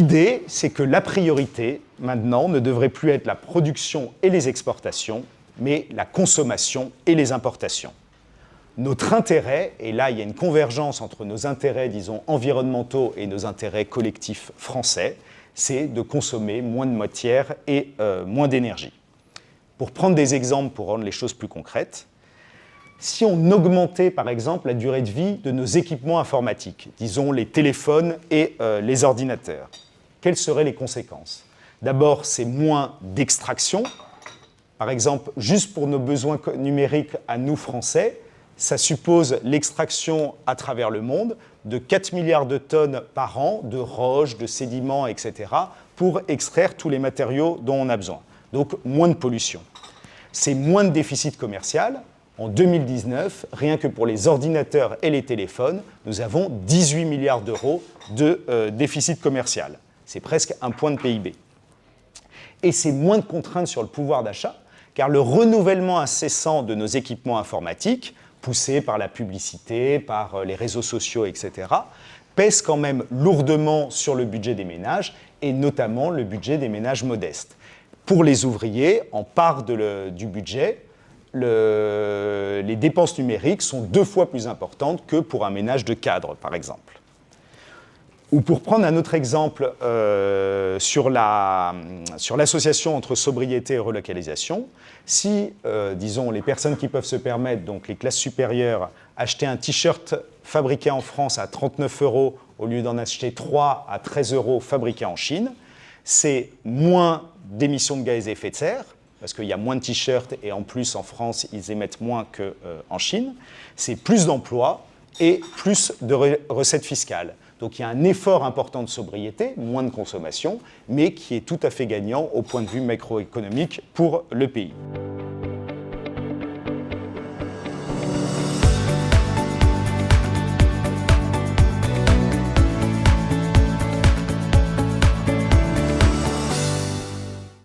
L'idée, c'est que la priorité, maintenant, ne devrait plus être la production et les exportations, mais la consommation et les importations. Notre intérêt, et là il y a une convergence entre nos intérêts, disons, environnementaux et nos intérêts collectifs français, c'est de consommer moins de matière et moins d'énergie. Pour prendre des exemples pour rendre les choses plus concrètes, si on augmentait par exemple la durée de vie de nos équipements informatiques, disons les téléphones et les ordinateurs, quelles seraient les conséquences? D'abord, c'est moins d'extraction. Par exemple, juste pour nos besoins numériques à nous Français, ça suppose l'extraction à travers le monde de 4 milliards de tonnes par an de roches, de sédiments, etc., pour extraire tous les matériaux dont on a besoin. Donc, moins de pollution. C'est moins de déficit commercial. En 2019, rien que pour les ordinateurs et les téléphones, nous avons 18 milliards d'euros de déficit commercial. C'est presque un point de PIB. Et c'est moins de contraintes sur le pouvoir d'achat, car le renouvellement incessant de nos équipements informatiques, poussé par la publicité, par les réseaux sociaux, etc., pèse quand même lourdement sur le budget des ménages, et notamment le budget des ménages modestes. Pour les ouvriers, en part du budget, les dépenses numériques sont 2 fois plus importantes que pour un ménage de cadre, par exemple. Ou pour prendre un autre exemple sur l'association entre sobriété et relocalisation, si, disons, les personnes qui peuvent se permettre, donc les classes supérieures, achetaient un t-shirt fabriqué en France à 39 € au lieu d'en acheter 3 à 13 € fabriqués en Chine, c'est moins d'émissions de gaz à effet de serre, parce qu'il y a moins de t-shirts et en plus en France, ils émettent moins qu'en Chine, c'est plus d'emplois et plus de recettes fiscales. Donc il y a un effort important de sobriété, moins de consommation, mais qui est tout à fait gagnant au point de vue macroéconomique pour le pays.